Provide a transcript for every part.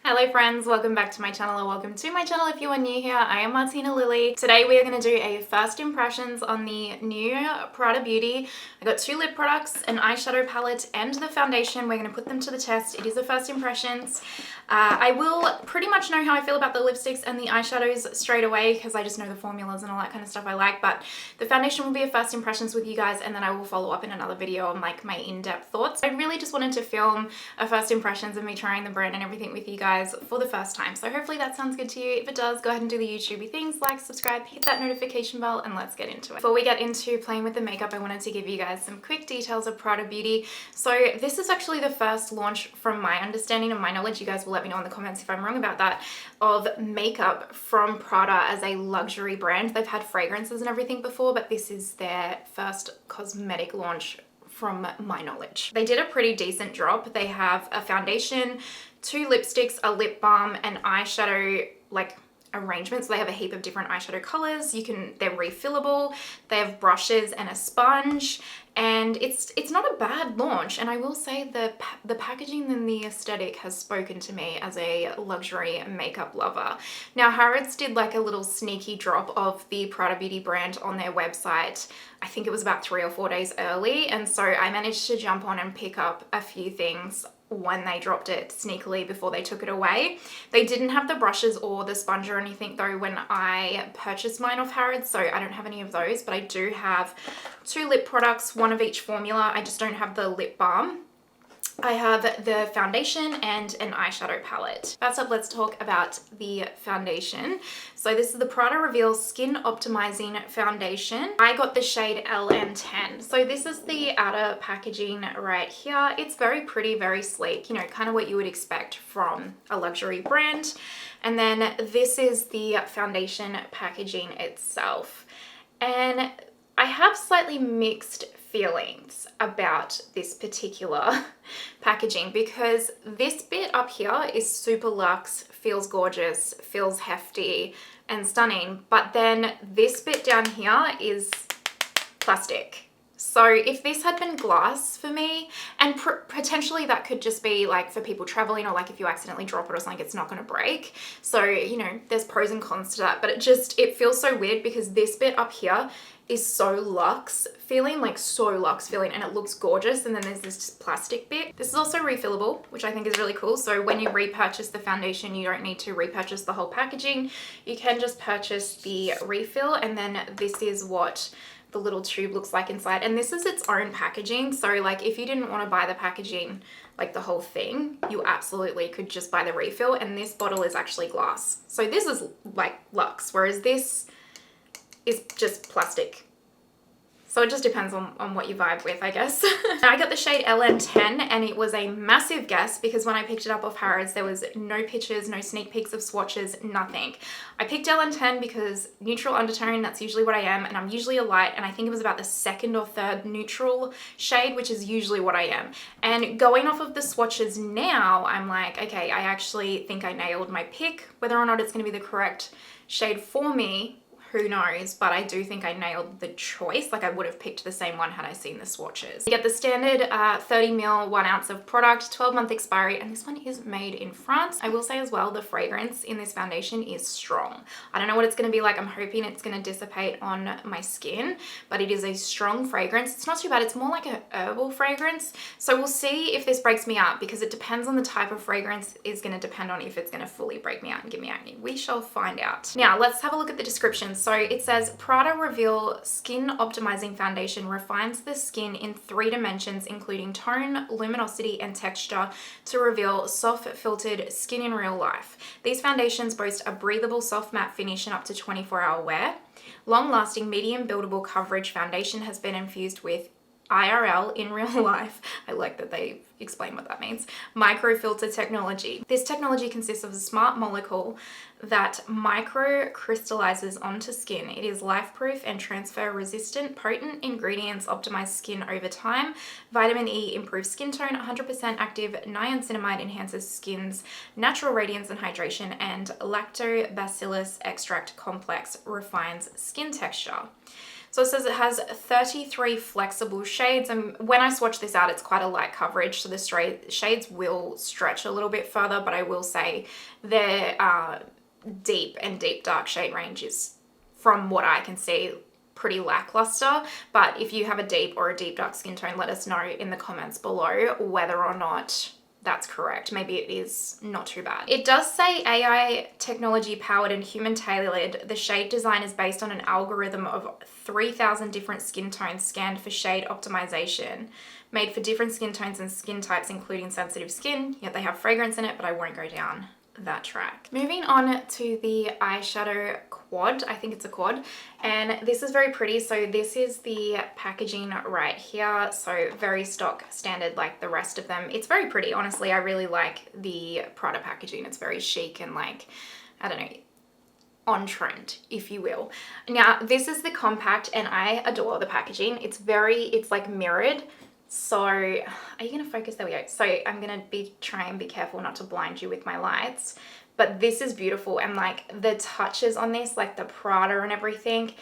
Hello friends, welcome back to my channel, or welcome to my channel if you are new here. I am Martina Lily. Today we are going to do a first impressions on the new Prada Beauty. I got two lip products, an eyeshadow palette and the foundation. We're going to put them to the test. It is a first impressions. I will pretty much know how I feel about the lipsticks and the eyeshadows straight away because I just know the formulas and all that kind of stuff I like, but the foundation will be a first impressions with you guys, and then I will follow up in another video on like my in-depth thoughts. I really just wanted to film a first impressions of me trying the brand and everything with you guys for the first time, so hopefully that sounds good to you. If it does, go ahead and do the YouTubey things, like, subscribe, hit that notification bell, and let's get into it. Before we get into playing with the makeup, I wanted to give you guys some quick details of Prada Beauty. So this is actually the first launch, from my understanding and my knowledge, you guys will let me know in the comments if I'm wrong about that, of makeup from Prada as a luxury brand. They've had fragrances and everything before, but this is their first cosmetic launch from my knowledge. They did a pretty decent drop. They have a foundation, two lipsticks, a lip balm, and eyeshadow like arrangements. They have a heap of different eyeshadow colors. They're refillable. They have brushes and a sponge, and it's not a bad launch. And I will say the packaging and the aesthetic has spoken to me as a luxury makeup lover. Now Harrods did like a little sneaky drop of the Prada Beauty brand on their website. I think it was about 3 or 4 days early, and so I managed to jump on and pick up a few things when they dropped it sneakily before they took it away. They didn't have the brushes or the sponge or anything though when I purchased mine off Harrods, so I don't have any of those, but I do have two lip products, one of each formula. I just don't have the lip balm. I have the foundation and an eyeshadow palette. First up, let's talk about the foundation. So this is the Prada Reveal Skin Optimizing Foundation. I got the shade LN10. So this is the outer packaging right here. It's very pretty, very sleek, you know, kind of what you would expect from a luxury brand. And then this is the foundation packaging itself. And I have slightly mixed feelings about this particular packaging, because this bit up here is super luxe, feels gorgeous, feels hefty and stunning, but then this bit down here is plastic. So if this had been glass for me, and potentially that could just be like for people traveling, or like if you accidentally drop it or something, it's not going to break. So, you know, there's pros and cons to that, but it feels so weird because this bit up here is so luxe feeling, like so luxe feeling, and it looks gorgeous, and then there's this plastic bit. This is also refillable, which I think is really cool. So when you repurchase the foundation, you don't need to repurchase the whole packaging. You can just purchase the refill, and then this is what the little tube looks like inside, and this is its own packaging. So like if you didn't want to buy the packaging, like the whole thing, you absolutely could just buy the refill, and this bottle is actually glass. So this is like luxe, whereas this is just plastic. So it just depends on what you vibe with, I guess. I got the shade LN10, and it was a massive guess because when I picked it up off Harrods, there was no pictures, no sneak peeks of swatches, nothing. I picked LN10 because neutral undertone, that's usually what I am, and I'm usually a light, and I think it was about the second or third neutral shade, which is usually what I am. And going off of the swatches now, I'm like, okay, I actually think I nailed my pick. Whether or not it's gonna be the correct shade for me, who knows, but I do think I nailed the choice. Like I would have picked the same one had I seen the swatches. You get the standard 30ml 1 ounce of product, 12-month expiry, and this one is made in France. I will say as well, the fragrance in this foundation is strong. I don't know what it's going to be like. I'm hoping it's going to dissipate on my skin, but it is a strong fragrance. It's not too bad. It's more like a herbal fragrance. So we'll see if this breaks me out, because it depends on the type of fragrance. Is going to depend on if it's going to fully break me out and give me acne. We shall find out. Now let's have a look at the description. So it says Prada Reveal Skin Optimizing Foundation refines the skin in 3 dimensions, including tone, luminosity, and texture, to reveal soft filtered skin in real life. These foundations boast a breathable soft matte finish and up to 24-hour wear. Long-lasting medium buildable coverage foundation has been infused with IRL, in real life. I like that they explain what that means. Microfilter technology. This technology consists of a smart molecule that microcrystallizes onto skin. It is life-proof and transfer-resistant. Potent ingredients optimize skin over time. Vitamin E improves skin tone. 100% active niacinamide enhances skin's natural radiance and hydration. And lactobacillus extract complex refines skin texture. So it says it has 33 flexible shades, and when I swatch this out, it's quite a light coverage, so the shades will stretch a little bit further, but I will say their deep and deep dark shade range is, from what I can see, pretty lackluster. But if you have a deep or a deep dark skin tone, let us know in the comments below whether or not that's correct. Maybe it is not too bad. It does say AI technology powered and human tailored. The shade design is based on an algorithm of 3,000 different skin tones scanned for shade optimization, made for different skin tones and skin types, including sensitive skin. Yet they have fragrance in it, but I won't go down that track. Moving on to the eyeshadow quad. I think it's a quad, and this is very pretty. So this is the packaging right here, so very stock standard like the rest of them. It's very pretty, honestly. I really like the Prada packaging. It's very chic and, like, I don't know, on trend, if you will. Now this is the compact, and I adore the packaging. It's like mirrored. So are you gonna focus? There we go. So I'm gonna try and be careful not to blind you with my lights, but this is beautiful. And like the touches on this, like the Prada and everything,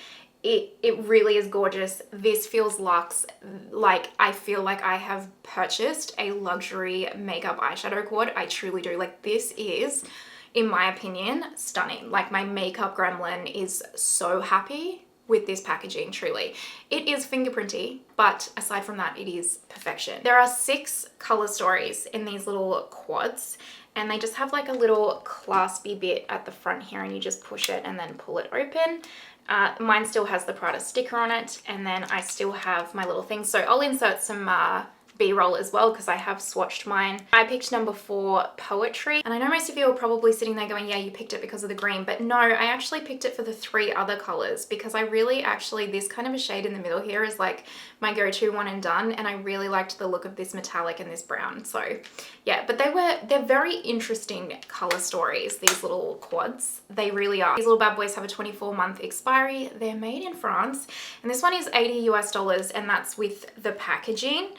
it really is gorgeous. This feels luxe. Like, I feel like I have purchased a luxury makeup eyeshadow quad. I truly do. Like, this is, in my opinion, stunning. Like, my makeup gremlin is so happy with this packaging, truly. It is fingerprinty, but aside from that, it is perfection. There are 6 color stories in these little quads, and they just have like a little claspy bit at the front here, and you just push it and then pull it open. Mine still has the Prada sticker on it, and then I still have my little thing. So I'll insert some B-roll as well, because I have swatched mine. I picked number 4, Poetry, and I know most of you are probably sitting there going, yeah, you picked it because of the green, but no, I actually picked it for the 3 other colors, because I really actually, this kind of a shade in the middle here is like my go-to one and done, and I really liked the look of this metallic and this brown. So yeah, but they're very interesting color stories, these little quads. They really are. These little bad boys have a 24-month expiry. They're made in France, and this one is $80 US, and that's with the packaging.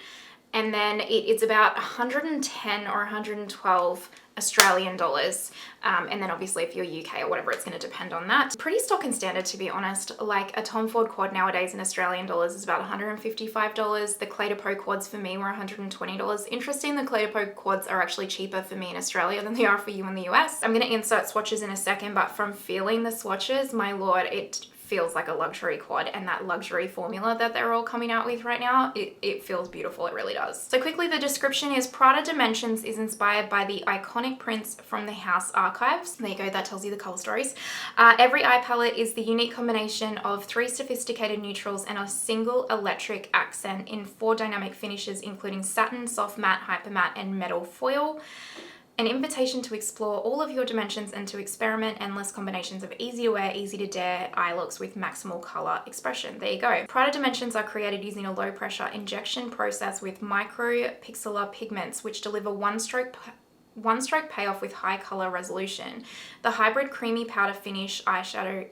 And then it's about 110 or 112 Australian dollars. And then obviously if you're UK or whatever, it's going to depend on that. Pretty stock and standard, to be honest. Like a Tom Ford quad nowadays in Australian dollars is about $155. The Clé de Peau quads for me were $120. Interesting, the Clé de Peau quads are actually cheaper for me in Australia than they are for you in the US. I'm going to insert swatches in a second, but from feeling the swatches, my lord, it feels like a luxury quad, and that luxury formula that they're all coming out with right now, it feels beautiful. It really does. So quickly, the description is Prada Dimensions is inspired by the iconic prints from the house archives. There you go, that tells you the color stories. Every eye palette is the unique combination of 3 sophisticated neutrals and a single electric accent in 4 dynamic finishes, including satin, soft matte, hyper matte, and metal foil. An invitation to explore all of your dimensions and to experiment endless combinations of easy to wear, easy to dare eye looks with maximal color expression. There you go. Prada Dimensions are created using a low pressure injection process with micro pixelar pigments, which deliver one stroke payoff with high color resolution. The hybrid creamy powder finish eyeshadows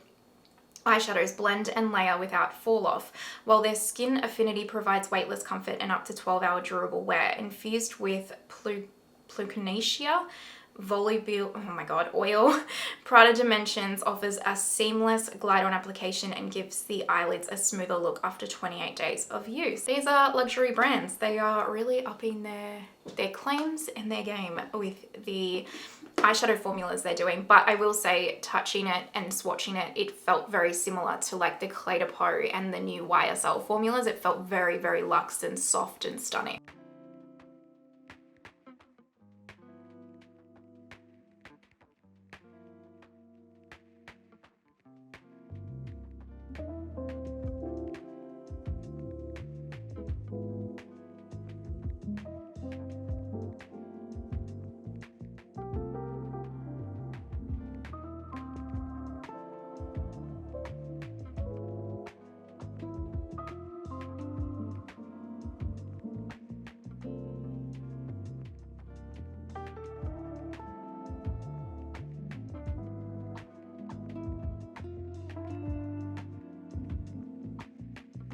blend and layer without fall off, while their skin affinity provides weightless comfort and up to 12-hour durable wear. Infused with Plucanacia volubile, oh my god, oil, Prada Dimensions offers a seamless glide-on application and gives the eyelids a smoother look after 28 days of use. These are luxury brands. They are really upping their claims and their game with the eyeshadow formulas they're doing. But I will say, touching it and swatching it, it felt very similar to like the Clé de Peau and the new YSL formulas. It felt very, very luxe and soft and stunning. Thank you.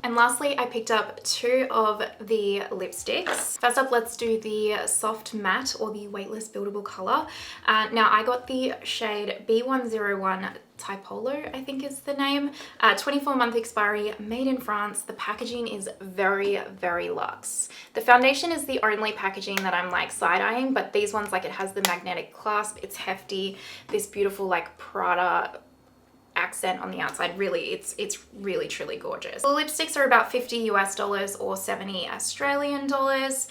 And lastly, I picked up 2 of the lipsticks. First up, let's do the soft matte or the weightless buildable color. Now I got the shade B101 Tipolo, I think is the name. 24-month expiry, made in France. The packaging is very, very luxe. The foundation is the only packaging that I'm like side-eyeing, but these ones, like, it has the magnetic clasp, it's hefty, this beautiful like Prada accent on the outside. Really, it's really truly gorgeous. The lipsticks are about $50 US or 70 Australian dollars,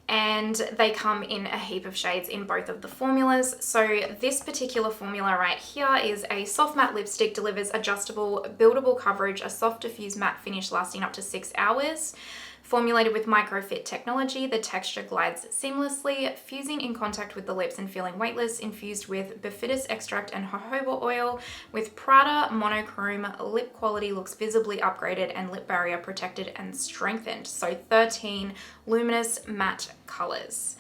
and they come in a heap of shades in both of the formulas. So this particular formula right here is a soft matte lipstick, delivers adjustable buildable coverage, a soft diffuse matte finish lasting up to 6 hours. Formulated with microfit technology, the texture glides seamlessly, fusing in contact with the lips and feeling weightless, infused with bifidus extract and jojoba oil. With Prada Monochrome, lip quality looks visibly upgraded and lip barrier protected and strengthened. So 13 luminous matte colors.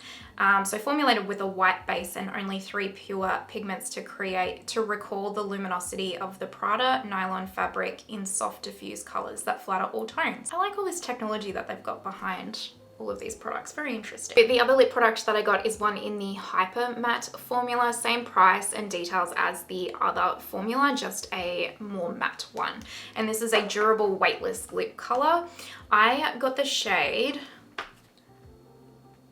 So formulated with a white base and only 3 pure pigments to recall the luminosity of the Prada nylon fabric in soft diffuse colors that flatter all tones. I like all this technology that they've got behind all of these products. Very interesting. The other lip product that I got is one in the Hyper Matte formula. Same price and details as the other formula, just a more matte one. And this is a durable weightless lip color. I got the shade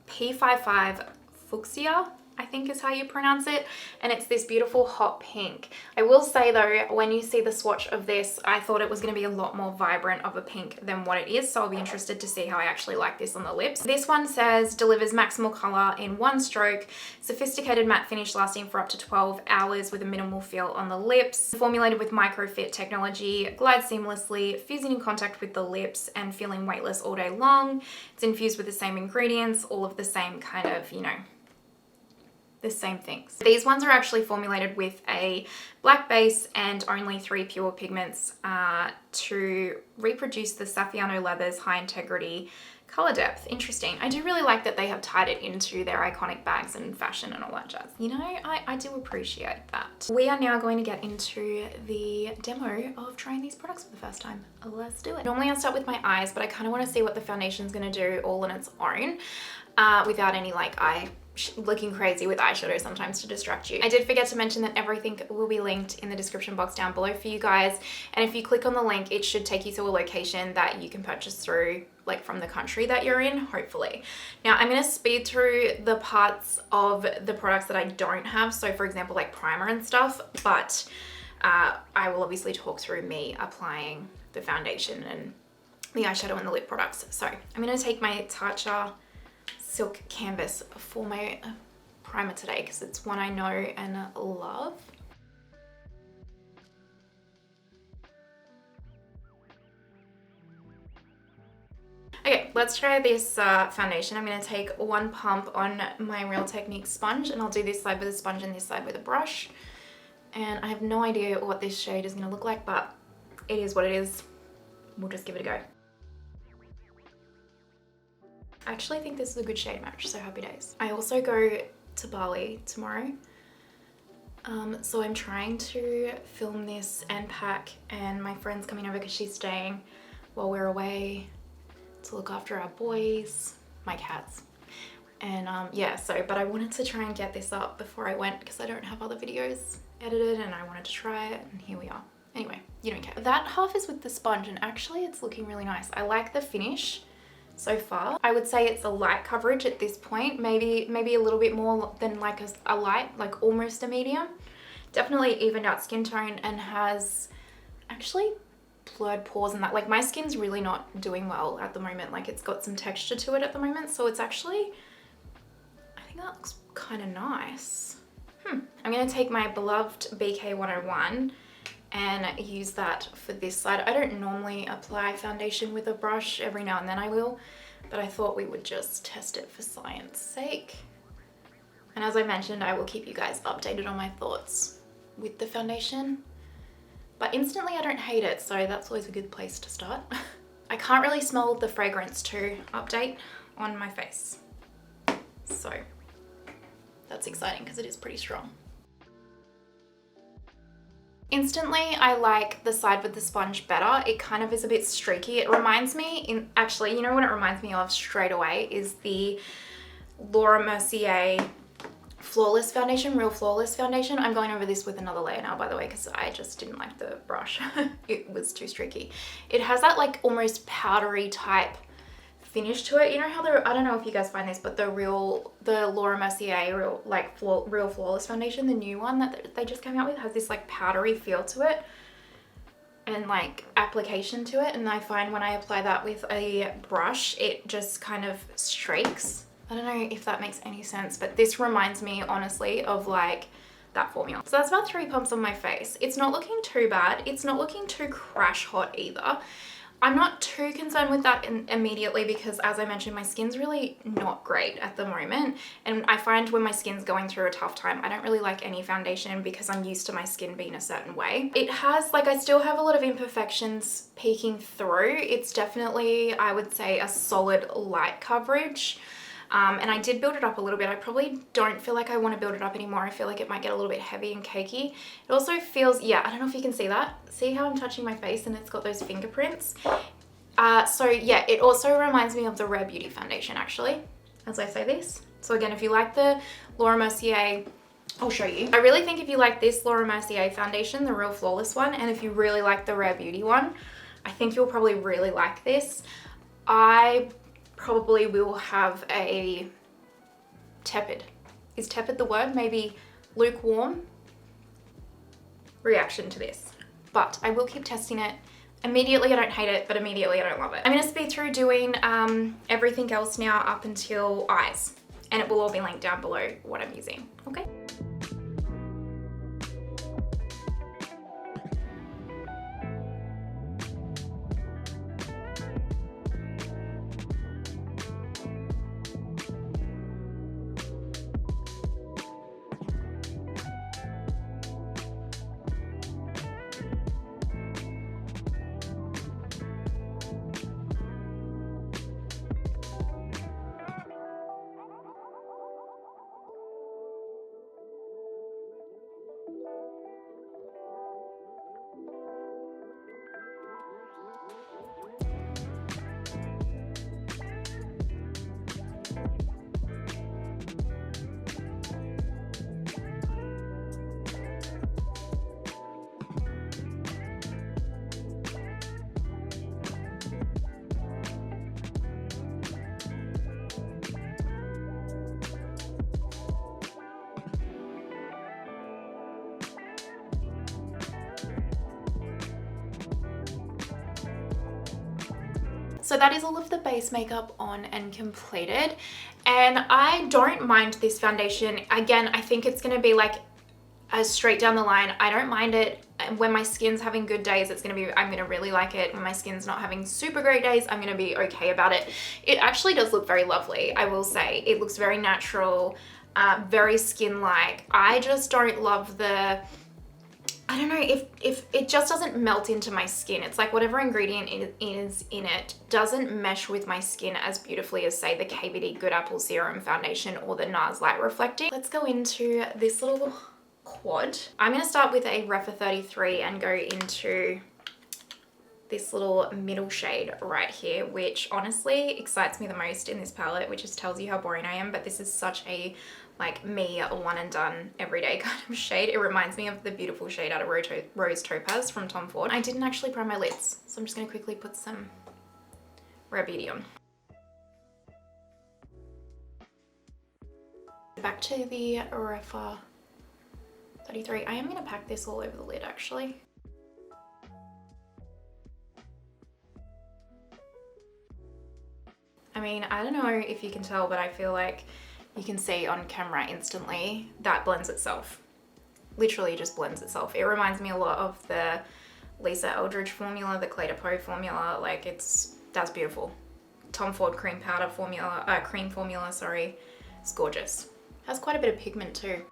P55 Fuxia, I think is how you pronounce it, and it's this beautiful hot pink. I will say though, when you see the swatch of this, I thought it was going to be a lot more vibrant of a pink than what it is, so I'll be interested to see how I actually like this on the lips. This one says delivers maximal color in one stroke, sophisticated matte finish lasting for up to 12 hours with a minimal feel on the lips, formulated with microfit technology, glides seamlessly, fusing in contact with the lips and feeling weightless all day long. It's infused with the same ingredients, all of the same kind of, you know, the same things. These ones are actually formulated with a black base and only 3 pure pigments to reproduce the Saffiano leather's high integrity color depth. Interesting. I do really like that they have tied it into their iconic bags and fashion and all that jazz. You know, I do appreciate that. We are now going to get into the demo of trying these products for the first time. Let's do it. Normally I start with my eyes, but I kind of want to see what the foundation's going to do all on its own without any like looking crazy with eyeshadow sometimes to distract you. I did forget to mention that everything will be linked in the description box down below for you guys, and if you click on the link it should take you to a location that you can purchase through, like from the country that you're in, hopefully. Now I'm going to speed through the parts of the products that I don't have, so for example like primer and stuff, but I will obviously talk through me applying the foundation and the eyeshadow and the lip products. So I'm going to take my Tatcha Silk Canvas for my primer today because it's one I know and love. Okay, let's try this foundation. I'm going to take 1 pump on my Real Techniques sponge, and I'll do this side with a sponge and this side with a brush. And I have no idea what this shade is going to look like, but it is what it is. We'll just give it a go. I actually think this is a good shade match, so happy days. I also go to Bali tomorrow, so I'm trying to film this and pack, and my friend's coming over because she's staying while we're away to look after our boys, my cats, and yeah, so, but I wanted to try and get this up before I went because I don't have other videos edited and I wanted to try it, and here we are. Anyway, you don't care. That half is with the sponge, and actually it's looking really nice. I like the finish so far. I would say it's a light coverage at this point, maybe a little bit more than like a light, like almost a medium. Definitely evened out skin tone and has actually blurred pores and that. Like my skin's really not doing well at the moment, like it's got some texture to it at the moment, so it's actually, I think that looks kind of nice. I'm gonna take my beloved BK101 and use that for this side. I don't normally apply foundation with a brush, every now and then I will, but I thought we would just test it for science sake. And as I mentioned, I will keep you guys updated on my thoughts with the foundation. But instantly I don't hate it, so that's always a good place to start. I can't really smell the fragrance to update on my face, so that's exciting because it is pretty strong. Instantly, I like the side with the sponge better. It kind of is a bit streaky. It reminds me, actually, you know what it reminds me of straight away is the Laura Mercier Flawless Foundation, Real Flawless Foundation. I'm going over this with another layer now, by the way, because I just didn't like the brush. It was too streaky. It has that like almost powdery type finish to it. You know how I don't know if you guys find this, but the Laura Mercier Real Flawless Foundation, the new one that they just came out with, has this like powdery feel to it and like application to it. And I find when I apply that with a brush, it just kind of streaks. I don't know if that makes any sense, but this reminds me honestly of like that formula. So that's about 3 pumps on my face. It's not looking too bad. It's not looking too crash hot either. I'm not too concerned with that immediately because, as I mentioned, my skin's really not great at the moment. And I find when my skin's going through a tough time, I don't really like any foundation because I'm used to my skin being a certain way. It has, like, I still have a lot of imperfections peeking through. It's definitely, I would say, a solid light coverage. And I did build it up a little bit. I probably don't feel like I want to build it up anymore. I feel like it might get a little bit heavy and cakey. It also feels, yeah, I don't know if you can see that. See how I'm touching my face and it's got those fingerprints? So yeah, it also reminds me of the Rephr Beauty foundation actually, as I say this. So again, if you like the Laura Mercier, I'll show you. I really think if you like this Laura Mercier foundation, the Real Flawless one, and if you really like the Rephr Beauty one, I think you'll probably really like this. I probably will have a tepid, is tepid the word? Maybe lukewarm reaction to this. But I will keep testing it. Immediately I don't hate it, but immediately I don't love it. I'm gonna speed through doing everything else now up until eyes. And it will all be linked down below what I'm using, okay? So that is all of the base makeup on and completed. And I don't mind this foundation. Again, I think it's gonna be like a straight down the line. I don't mind it. When my skin's having good days, I'm gonna really like it. When my skin's not having super great days, I'm gonna be okay about it. It actually does look very lovely, I will say. It looks very natural, very skin-like. I just don't love the, I don't know, if it just doesn't melt into my skin. It's like whatever ingredient is in it doesn't mesh with my skin as beautifully as, say, the KVD Good Apple Serum Foundation or the NARS Light Reflecting. Let's go into this little quad. I'm going to start with a Rephr 33 and go into this little middle shade right here, which honestly excites me the most in this palette, which just tells you how boring I am, but this is such a like me one and done everyday kind of shade. It reminds me of the beautiful shade out of Rose Topaz from Tom Ford. I didn't actually prime my lips, so I'm just going to quickly put some Rephr Beauty on. Back to the Rephr 33. I am going to pack this all over the lid actually. I mean, I don't know if you can tell, but I feel like you can see on camera instantly that blends itself. Literally just blends itself. It reminds me a lot of the Lisa Eldridge formula, the Clé de Peau formula. Like that's beautiful. Tom Ford cream formula, sorry. It's gorgeous. Has quite a bit of pigment too.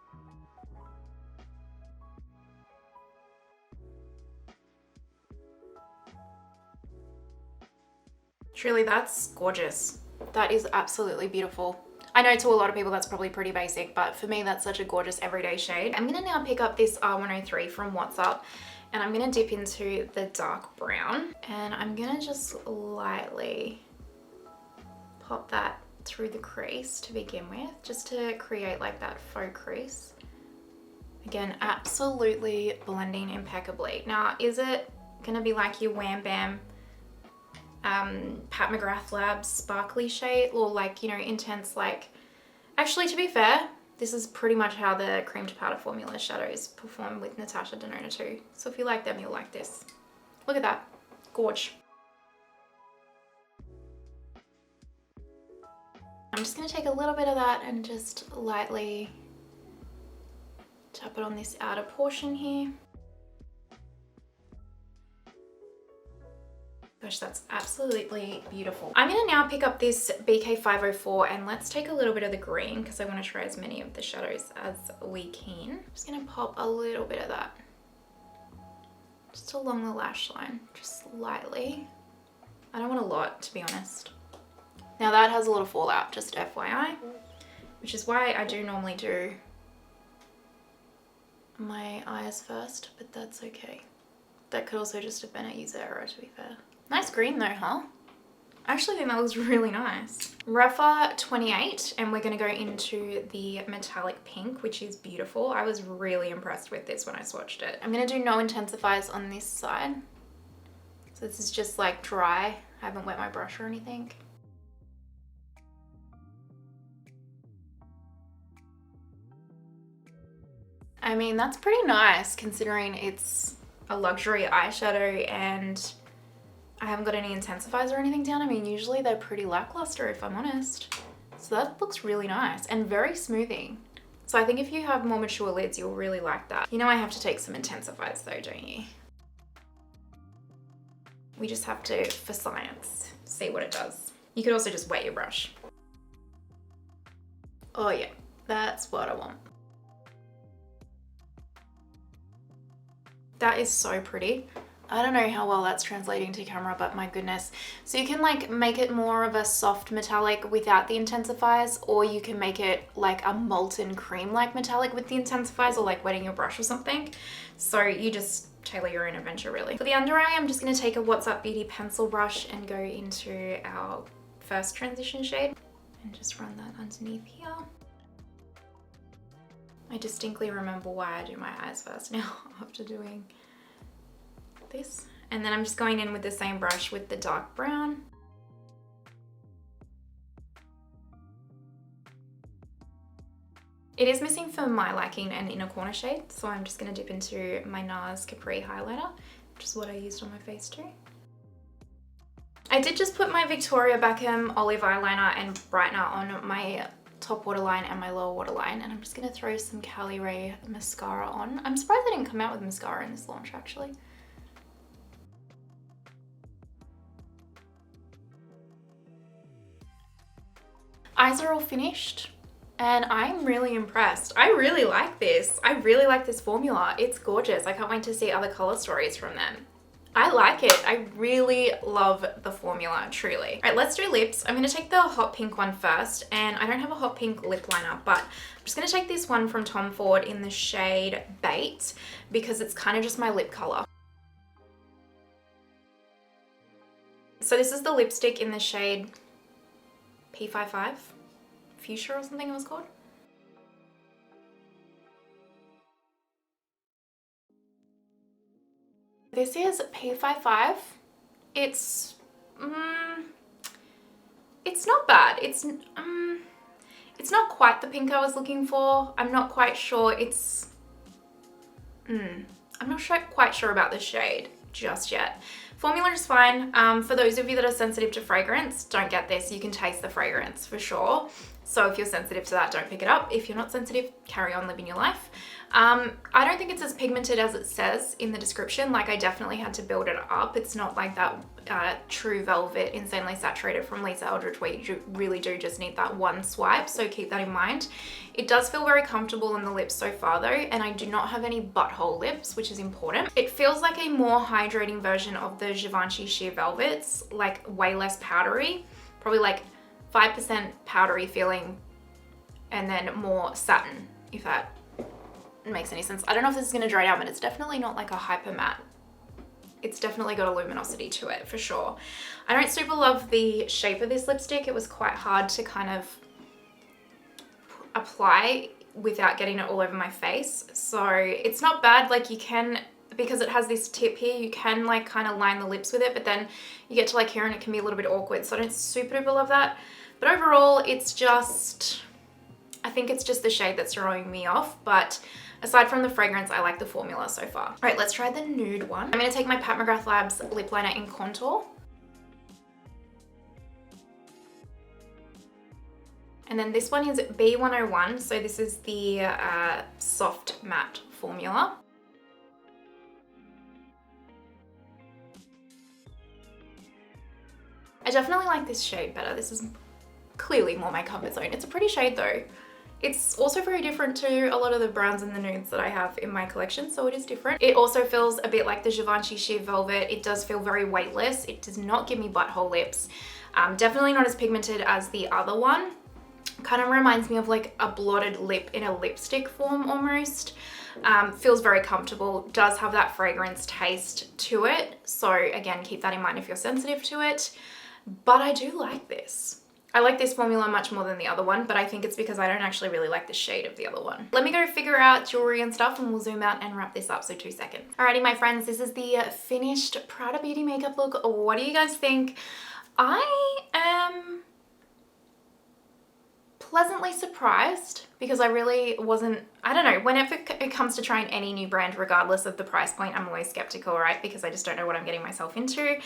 Truly, that's gorgeous. That is absolutely beautiful. I know to a lot of people that's probably pretty basic, but for me that's such a gorgeous everyday shade. I'm gonna now pick up this R103 from What's Up, and I'm gonna dip into the dark brown, and I'm gonna just lightly pop that through the crease to begin with, just to create like that faux crease. Again, absolutely blending impeccably. Now, is it gonna be like your Wham Bam Pat McGrath Labs sparkly shade, or like, you know, intense? Like, actually, to be fair, this is pretty much how the cream to powder formula shadows perform with Natasha Denona too. So if you like them, you'll like this. Look at that, gorge. I'm just gonna take a little bit of that and just lightly tap it on this outer portion here. Gosh, that's absolutely beautiful. I'm gonna now pick up this BK504 and let's take a little bit of the green because I want to try as many of the shadows as we can. I'm just gonna pop a little bit of that just along the lash line, just lightly. I don't want a lot, to be honest. Now that has a lot of fallout, just FYI, which is why I do normally do my eyes first, but that's okay. That could also just have been a user error, to be fair. Nice green though, huh? I actually think that looks really nice. Rephr 28, and we're gonna go into the metallic pink, which is beautiful. I was really impressed with this when I swatched it. I'm gonna do no intensifiers on this side. So this is just like dry. I haven't wet my brush or anything. I mean, that's pretty nice considering it's a luxury eyeshadow and I haven't got any intensifiers or anything down. I mean, usually they're pretty lackluster if I'm honest. So that looks really nice and very smoothing. So I think if you have more mature lids, you'll really like that. You know I have to take some intensifiers though, don't you? We just have to, for science, see what it does. You could also just wet your brush. Oh yeah, that's what I want. That is so pretty. I don't know how well that's translating to camera, but my goodness. So you can like make it more of a soft metallic without the intensifiers, or you can make it like a molten cream like metallic with the intensifiers, or like wetting your brush or something. So you just tailor your own adventure really. For the under eye, I'm just gonna take a What's Up Beauty pencil brush and go into our first transition shade and just run that underneath here. I distinctly remember why I do my eyes first now after doing this. And then I'm just going in with the same brush with the dark brown. It is missing for my liking an inner corner shade, so I'm just gonna dip into my NARS Capri highlighter, which is what I used on my face too. I did just put my Victoria Beckham olive eyeliner and brightener on my top waterline and my lower waterline, and I'm just gonna throw some Cali Ray mascara on. I'm surprised I didn't come out with mascara in this launch actually. Eyes are all finished and I'm really impressed. I really like this. I really like this formula. It's gorgeous. I can't wait to see other color stories from them. I like it. I really love the formula, truly. All right, let's do lips. I'm gonna take the hot pink one first, and I don't have a hot pink lip liner, but I'm just gonna take this one from Tom Ford in the shade Bait because it's kind of just my lip color. So this is the lipstick in the shade P55, Fuchsia or something it was called. This is P55. It's not bad. It's not quite the pink I was looking for. I'm not quite sure. I'm not quite sure about the shade just yet. Formula is fine. For those of you that are sensitive to fragrance, don't get this. You can taste the fragrance for sure. So if you're sensitive to that, don't pick it up. If you're not sensitive, carry on living your life. I don't think it's as pigmented as it says in the description. Like, I definitely had to build it up. It's not like that True Velvet Insanely Saturated from Lisa Eldridge where you really do just need that one swipe, so keep that in mind. It does feel very comfortable on the lips so far though, and I do not have any butthole lips, which is important. It feels like a more hydrating version of the Givenchy Sheer Velvets, like way less powdery, probably like 5% powdery feeling, and then more satin, if that makes any sense. I don't know if this is gonna dry down, but it's definitely not like a hyper matte. It's definitely got a luminosity to it for sure. I don't super love the shape of this lipstick. It was quite hard to kind of apply without getting it all over my face. So it's not bad, like you can, because it has this tip here, you can like kind of line the lips with it, but then you get to like here and it can be a little bit awkward. So I don't super duper love that. But overall, it's just, I think it's just the shade that's throwing me off. But aside from the fragrance, I like the formula so far. All right, let's try the nude one. I'm gonna take my Pat McGrath Labs lip liner in contour. And then this one is B101, so this is the soft matte formula. I definitely like this shade better. This is clearly more my comfort zone. It's a pretty shade though. It's also very different to a lot of the browns and the nudes that I have in my collection, so it is different. It also feels a bit like the Givenchy Sheer Velvet. It does feel very weightless. It does not give me butthole lips. Definitely not as pigmented as the other one. Kind of reminds me of like a blotted lip in a lipstick form almost. Feels very comfortable, does have that fragrance taste to it. So again, keep that in mind if you're sensitive to it. But I do like this. I like this formula much more than the other one, but I think it's because I don't actually really like the shade of the other one. Let me go figure out jewelry and stuff and we'll zoom out and wrap this up, so 2 seconds. Alrighty, my friends, this is the finished Prada Beauty makeup look. What do you guys think? I am pleasantly surprised because I really wasn't, I don't know, whenever it comes to trying any new brand, regardless of the price point, I'm always skeptical, right? Because I just don't know what I'm getting myself into.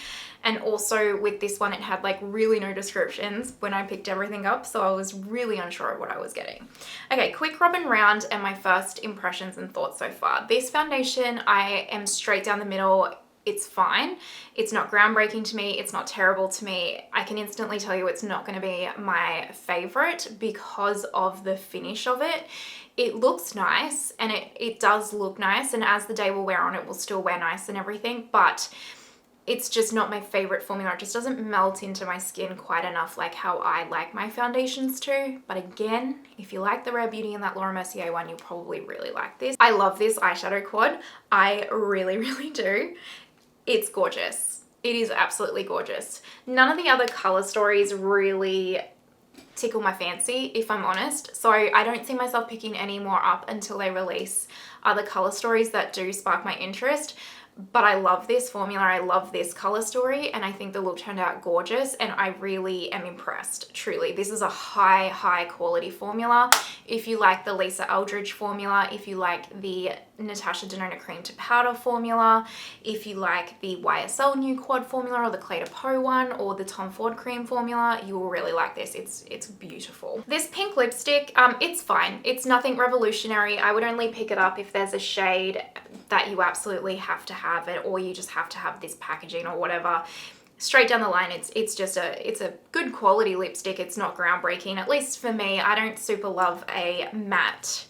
And also with this one, it had like really no descriptions when I picked everything up. So I was really unsure of what I was getting. Okay, quick robin round and my first impressions and thoughts so far. This foundation, I am straight down the middle. It's fine. It's not groundbreaking to me. It's not terrible to me. I can instantly tell you it's not going to be my favorite because of the finish of it. It looks nice and it does look nice, and as the day will wear on, it will still wear nice and everything, but it's just not my favorite formula. It just doesn't melt into my skin quite enough like how I like my foundations to. But again, if you like the Rare Beauty and that Laura Mercier one, you'll probably really like this. I love this eyeshadow quad. I really, really do. It's gorgeous. It is absolutely gorgeous. None of the other color stories really tickle my fancy, if I'm honest. So I don't see myself picking any more up until they release other color stories that do spark my interest. But I love this formula, I love this color story, and I think the look turned out gorgeous, and I really am impressed, truly. This is a high quality formula. If you like the Lisa Eldridge formula, if you like the Natasha Denona Cream to Powder formula, if you like the YSL New Quad formula or the Clé de Peau one or the Tom Ford Cream formula, you will really like this. It's beautiful. This pink lipstick, it's fine. It's nothing revolutionary. I would only pick it up if there's a shade that you absolutely have to have it, or you just have to have this packaging or whatever. Straight down the line, it's a good quality lipstick. It's not groundbreaking, at least for me. I don't super love a matte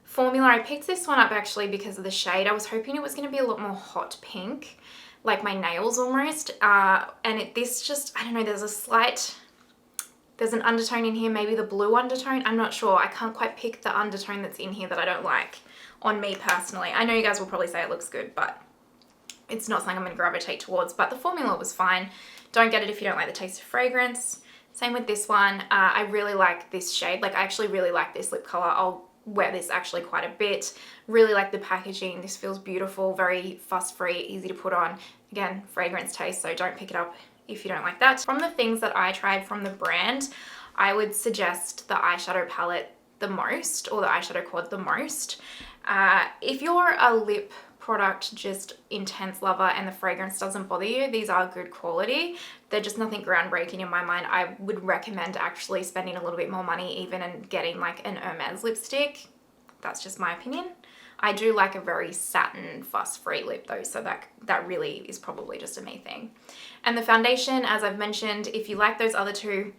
formula. I picked this one up actually because of the shade. I was hoping it was going to be a lot more hot pink, like my nails almost. And this just, I don't know, there's an undertone in here, maybe the blue undertone. I'm not sure. I can't quite pick the undertone that's in here that I don't like on me personally. I know you guys will probably say it looks good, but it's not something I'm going to gravitate towards. But the formula was fine. Don't get it if you don't like the taste of fragrance. Same with this one. I really like this shade. Like, I actually really like this lip color. I'll wear this actually quite a bit. Really like the packaging. This feels beautiful, very fuss-free, easy to put on. Again, fragrance taste, so don't pick it up if you don't like that. From the things that I tried from the brand, I would suggest the eyeshadow palette the most, or the eyeshadow quad the most. If you're a lip product just intense lover and the fragrance doesn't bother you, these are good quality. They're just nothing groundbreaking in my mind. I would recommend actually spending a little bit more money even and getting like an Hermes lipstick. That's just my opinion. I do like a very satin fuss-free lip though, so that really is probably just a me thing. And the foundation, as I've mentioned, if you like those other two,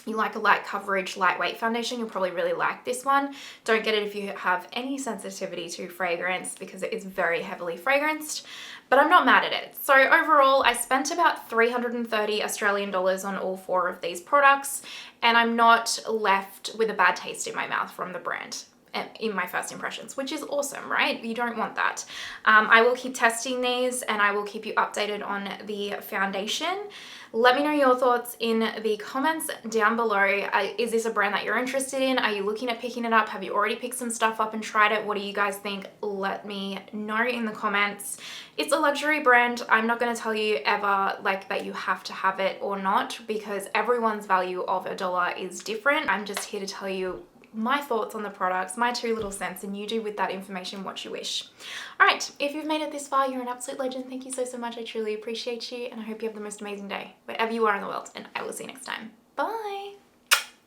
you like a light coverage, lightweight foundation, you'll probably really like this one. Don't get it if you have any sensitivity to fragrance because it is very heavily fragranced, but I'm not mad at it. So overall, I spent about 330 Australian dollars on all 4 of these products, and I'm not left with a bad taste in my mouth from the brand in my first impressions, which is awesome, right? You don't want that. I will keep testing these and I will keep you updated on the foundation. Let me know your thoughts in the comments down below. Is this a brand that you're interested in? Are you looking at picking it up? Have you already picked some stuff up and tried it? What do you guys think? Let me know in the comments. It's a luxury brand. I'm not going to tell you ever like that you have to have it or not, because everyone's value of a dollar is different. I'm just here to tell you my thoughts on the products, my 2 little cents, and you do with that information what you wish. All right, if you've made it this far, you're an absolute legend. Thank you so, so much. I truly appreciate you, and I hope you have the most amazing day wherever you are in the world, and I will see you next time. Bye.